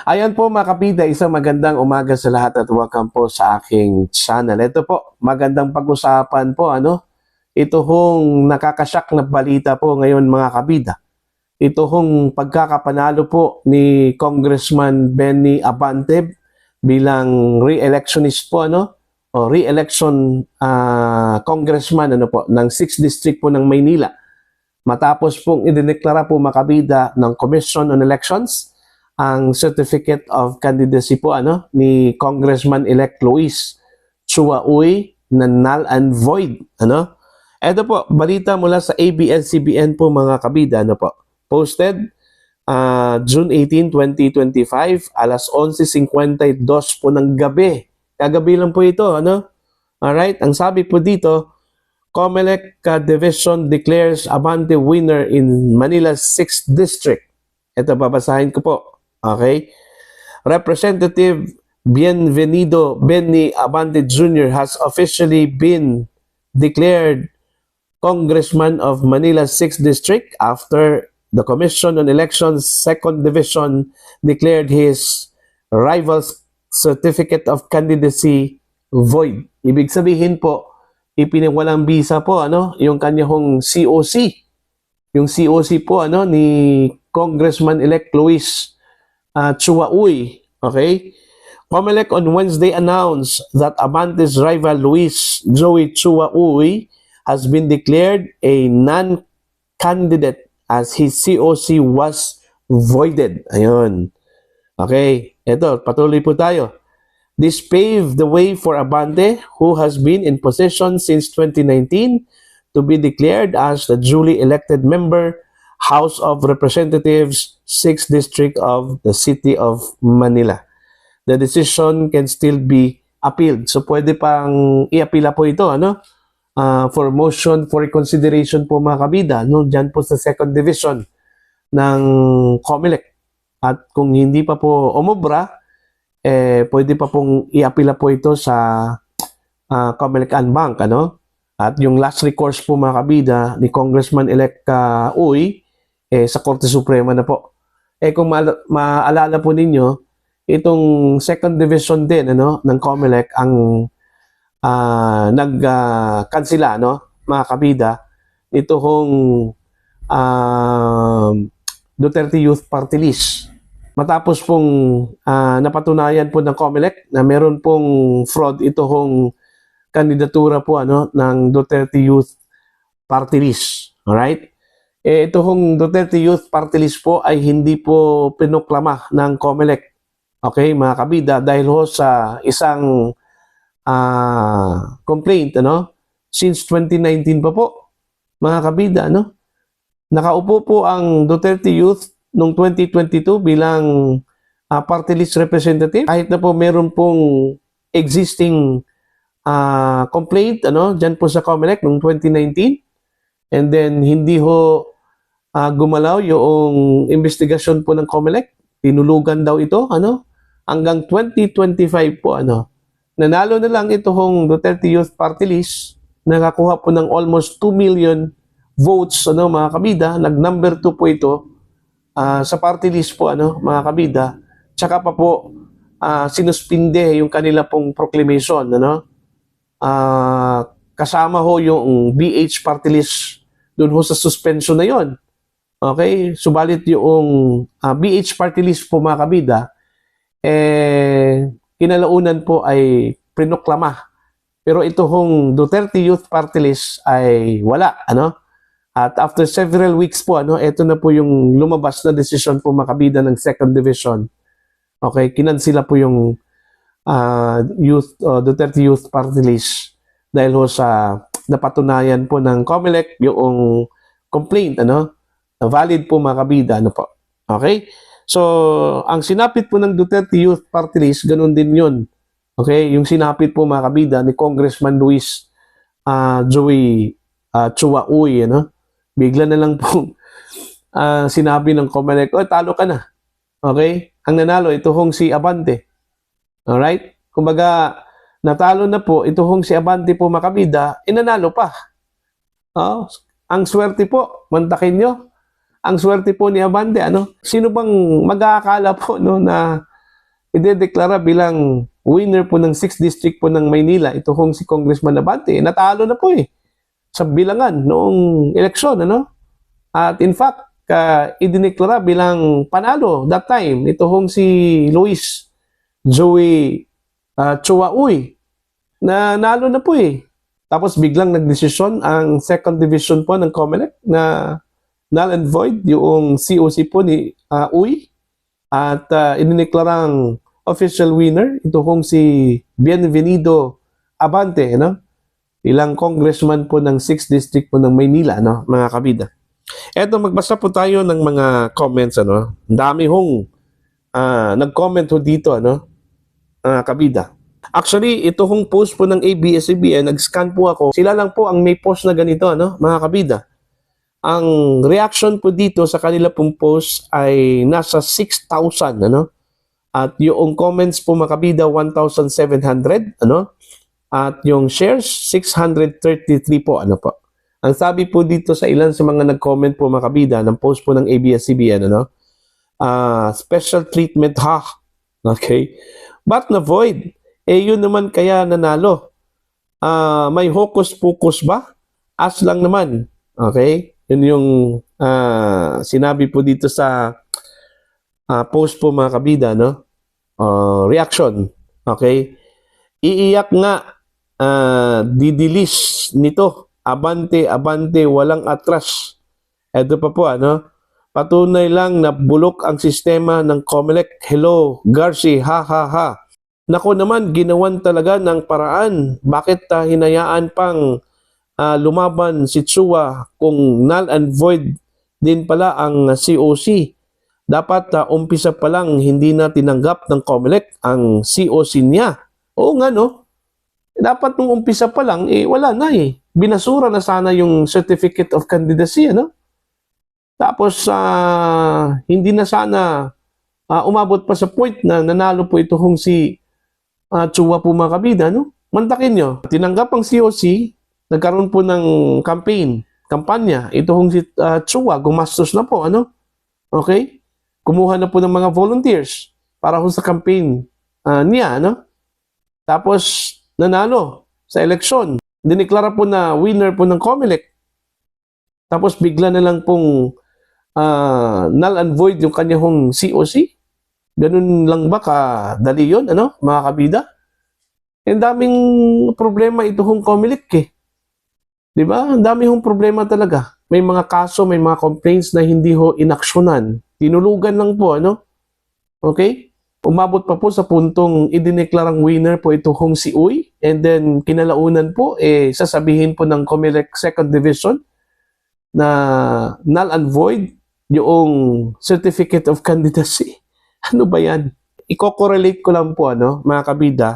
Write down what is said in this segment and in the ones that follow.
Ayan po mga kapida, isang magandang umaga sa lahat at welcome po sa aking channel. Ito po, magandang pag-usapan po, Ito hong nakakasyak na balita po ngayon mga kabida. Ito hong pagkakapanalo po ni Congressman Benny Abante bilang re-electionist po, O re-election congressman ng 6th District po ng Maynila. Matapos pong idineklara po mga kabida ng Commission on Elections ang certificate of candidacy po ni Congressman-elect Luis Chua Uy na null and void. Ito po, balita mula sa ABS-CBN po mga kabida. Posted June 18, 2025, alas 11:52 po ng gabi. Kagabi lang po ito, Alright, ang sabi po dito, COMELEC Division declares Abante winner in Manila's 6th District. Ito, babasahin ko po. Okay? Representative Bienvenido Benny Abante Jr. has officially been declared Congressman of Manila's 6th District after the Commission on Elections 2nd Division declared his rival's certificate of candidacy void. Ibig sabihin po, ipinawalang bisa po yung kanyang COC. Yung COC po ni Congressman-elect Luis Chua Uy. Okay? COMELEC on Wednesday announced that Abante's rival Luis Joey Chua Uy has been declared a non-candidate as his COC was voided. Ayun. Okay. Ito, patuloy po tayo. This paved the way for Abante, who has been in possession since 2019, to be declared as the duly elected member, House of Representatives, 6th District of the City of Manila. The decision can still be appealed. So pwede pang i-apila po ito, for motion for reconsideration po mga kabida, dyan po sa 2nd Division ng COMELEC. At kung hindi pa po umubra, pwede pa pong i-apila po ito sa COMELEC Bank, At yung last recourse po mga kabida ni Congressman-elect Uy, sa Korte Suprema na po. Kung maalala po ninyo, itong 2nd Division din ng COMELEC ang nagkansila, mga kabida, ito hong Duterte Youth Party List. Matapos pong napatunayan po ng COMELEC na meron pong fraud ito hong kandidatura po ng Duterte Youth Party List. Alright? Ito hong Duterte Youth Party List po ay hindi po pinoklama ng COMELEC. Okay, mga kabida, dahil ho sa isang complaint, since 2019 pa po, mga kabida, nakaupo po ang Duterte Youth noong 2022 bilang party list representative. Kahit na po meron pong existing complaint, dyan po sa COMELEC noong 2019. And then, hindi ho gumalaw yung investigasyon po ng COMELEC. Tinulugan daw ito, hanggang 2025 po, nanalo na lang ito hong Duterte Youth Party List, nakakuha po ng almost 2 million votes, mga kabida. Nag-number 2 po ito sa party list po, mga kabida. Tsaka pa po, sinuspinde yung kanila pong proclamation, kasama ho yung BH party list doon ho sa suspension na yon. Okay? Subalit yung BH party list po, mga kabida, kinalaunan po ay prinoklama. Pero ito hong Duterte Youth Party List ay wala, At after several weeks po, ito na po yung lumabas na desisyon po, mga kabida, ng 2nd Division. Okay, kinansila po yung Duterte Youth Party List dahil ho sa napatunayan po ng COMELEC yung complaint, valid po, mga kabida, po. Okay? So, ang sinapit po ng Duterte Youth Party List, ganun din yun. Okay? Yung sinapit po, mga kabida, ni Congressman Luis Joey Chua Uy, bigla na lang po sinabi ng COMELEC, talo ka na. Okay? Ang nanalo, ito hong si Abante. Alright? Kumbaga, natalo na po, ito hong si Abante po, mga kabida, inanalo pa. Ang swerte po, mantakin nyo. Ang swerte po ni Abante, sino bang mag-aakala po na idedeklara bilang winner po ng 6th District po ng Maynila, ito kong si Congressman Abante, natalo na po sa bilangan noong eleksyon, ano? At in fact, idineklara bilang panalo that time, ito kong si Luis Joey Chua Uy, na nalo na po Tapos biglang nagdesisyon ang second division po ng COMELEC na null and void yung COC po ni Uy at idineklarang official winner ito kong si Bienvenido Abante, no? Ilang congressman po ng 6th District po ng Maynila, no, mga kabida. Eto, magbasa po tayo ng mga comments, ano? Ang dami hong nag-comment ho dito, ano, kabida. Actually, ito hong post po ng ABS-CBN, nag-scan po ako. Sila lang po ang may post na ganito, ano, mga kabida. Ang reaction po dito sa kanila pong post ay nasa 6,000, ano? At yung comments po mga kabida, 1,700, ano? At yung shares, 633 po, ano po. Ang sabi po dito sa ilan sa mga nag-comment po mga kabida ng post po ng ABS-CBN, ano? Special treatment, ha? Okay? But na void, yun naman kaya nanalo. May hocus-pocus ba? As lang naman. Okay? Yun yung sinabi po dito sa post po mga kabida, no? Reaction. Okay? Iiyak nga, didilis nito. Abante, abante, walang atras. Ito pa po, ano? Patunay lang na bulok ang sistema ng COMELEC. Hello, Garci, ha ha ha. Nako naman, ginawan talaga ng paraan. Bakit hinayaan pang lumaban si Chua kung null and void din pala ang COC? Dapat umpisa pa lang hindi na tinanggap ng COMELEC ang COC niya. Oo nga, no? Dapat nung umpisa pa lang, wala na Binasura na sana yung certificate of candidacy, ano? Tapos, hindi na sana umabot pa sa point na nanalo po ito kung si Chua po mga kabida, no? Mantakin nyo, tinanggap ang COC, nagkaroon po ng kampanya, ito kung si Chua, gumastos na po, ano? Okay? Kumuha na po ng mga volunteers para sa campaign niya, ano? Tapos, nanalo sa eleksyon. Dineklara po na winner po ng COMELEC. Tapos bigla na lang pong null and void yung kanyang COC. Ganun lang ba kadali yun, ano, mga kabida? Ang daming problema ito hong COMELEC Di ba? Ang dami hong problema talaga. May mga kaso, may mga complaints na hindi ho inaksyonan. Tinulugan lang po, ano? Okay? Umabot pa po sa puntong idineklarang winner po ito kong si Uy, and then kinalaunan po sasabihin po ng COMELEC second division na null and void yung certificate of candidacy. Ano ba yan? I-correlate ko lang po, ano, mga kabida,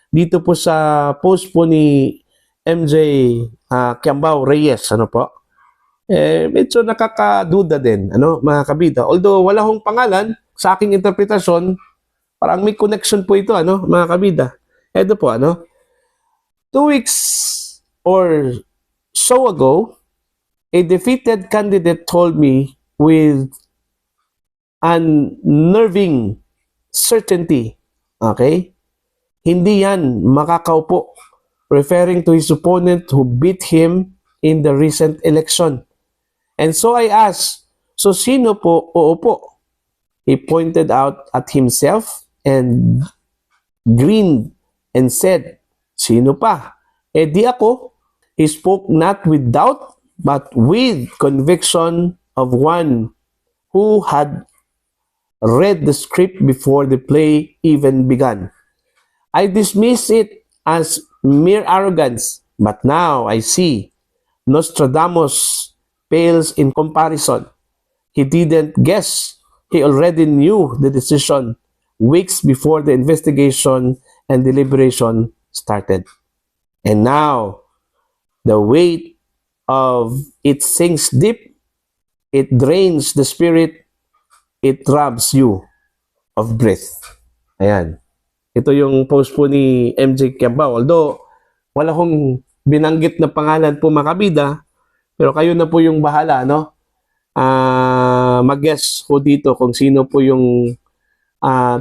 dito po sa post po ni MJ Kiambao Reyes, ano po? Medyo nakakaduda din, ano, mga kabida. Although wala hong pangalan, sa aking interpretasyon, parang may connection po ito, ano, mga kabida. Ito po, ano, 2 weeks or so ago, a defeated candidate told me with unnerving certainty, okay, hindi yan makakaupo, referring to his opponent who beat him in the recent election. And so I asked, so sino po uupo? He pointed out at himself and grinned and said, sino pa? Di ako. He spoke not with doubt, but with conviction of one who had read the script before the play even began. I dismiss it as mere arrogance, but now I see Nostradamus pales in comparison. He didn't guess. He already knew the decision weeks before the investigation and deliberation started. And now, the weight of it sinks deep, it drains the spirit, it robs you of breath. Ayan. Ito yung post po ni MJ Kiambao. Although, wala kong binanggit na pangalan po mga kabida, pero kayo na po yung bahala, no? Mag-guess po dito kung sino po yung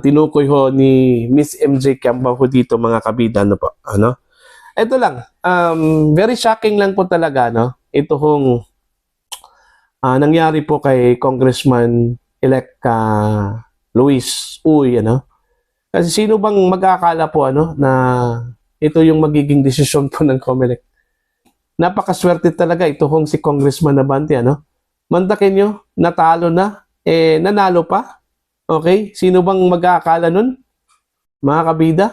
tinukoy ho ni Miss MJ Kiamba ho dito mga kabida, ano po, ano? Ito lang, very shocking lang po talaga, no? Ito hong nangyari po kay Congressman-elect Luis Uy, ano? Kasi sino bang mag-aakala po, ano, na ito yung magiging desisyon po ng COMELEC? Napakaswerte talaga ito hong si Congressman Abante, ano? Mantakin nyo, natalo na, nanalo pa. Okay? Sino bang mag-aakala nun? Mga kabida?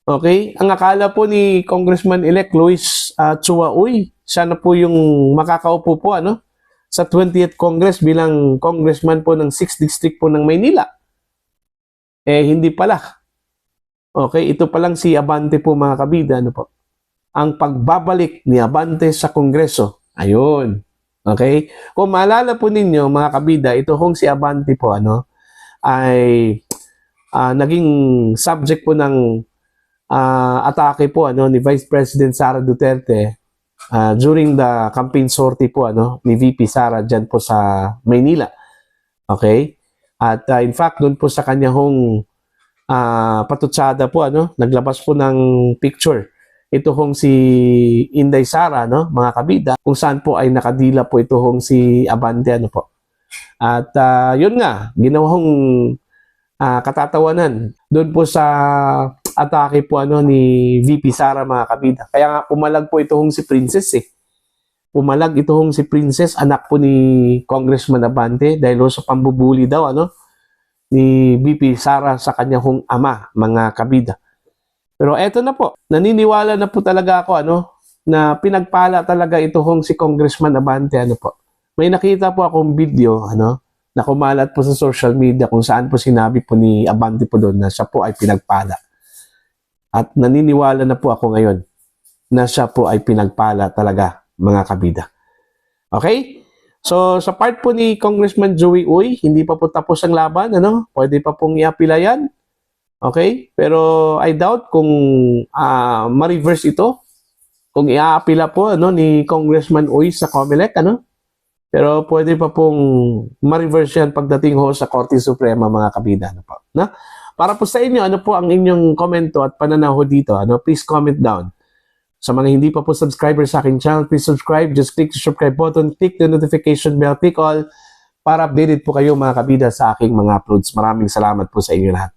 Okay? Ang akala po ni Congressman-elect Luis Chua Uy, siya na po yung makakaupo po, ano? Sa 20th Congress bilang congressman po ng 6th District po ng Maynila. Hindi pala. Okay? Ito palang si Abante po mga kabida, ano po? Ang pagbabalik ni Abante sa Kongreso. Ayun. Okay? Kung maalala po ninyo mga kabida, ito hong si Abante po, ano? Ay naging subject po ng atake po, ano, ni Vice President Sara Duterte during the campaign sortie po, ano, ni VP Sara dyan po sa Maynila. Okay? At in fact, doon po sa kanya hong patutsada po, ano, naglabas po ng picture. Ito hong si Inday Sara, no, mga kabida, kung saan po ay nakadila po ito hong si Abante, ano po. At yun nga, ginawang katatawanan doon po sa atake po, ano, ni VP Sara mga kabida. Kaya nga pumalag po ito hong si Princess Pumalag ito hong si Princess, anak po ni Congressman Abante, dahil sa pambubuli daw, ano, ni VP Sara sa kanya hong ama, mga kabida. Pero eto na po, naniniwala na po talaga ako, ano, na pinagpala talaga ito hong si Congressman Abante, ano po. May nakita po akong video, ano, na kumalat po sa social media kung saan po sinabi po ni Abante po doon na siya po ay pinagpala. At naniniwala na po ako ngayon na siya po ay pinagpala talaga, mga kabida. Okay? So, sa part po ni Congressman Joey Uy, hindi pa po tapos ang laban, ano? Pwede pa pong i-apila yan. Okay? Pero I doubt kung ma-reverse ito. Kung i-apila po, ano, ni Congressman Uy sa COMELEC, ano? Pero pwede pa pong ma-reverse yan pagdating ho sa Korte Suprema, mga kabida, ano po. Na? Para po sa inyo, ano po ang inyong komento at pananaw ho dito, ano? Please comment down. Sa mga hindi pa po subscriber sa aking channel, please subscribe. Just click the subscribe button, click the notification bell, click all para updated po kayo mga kabida sa aking mga uploads. Maraming salamat po sa inyo lahat.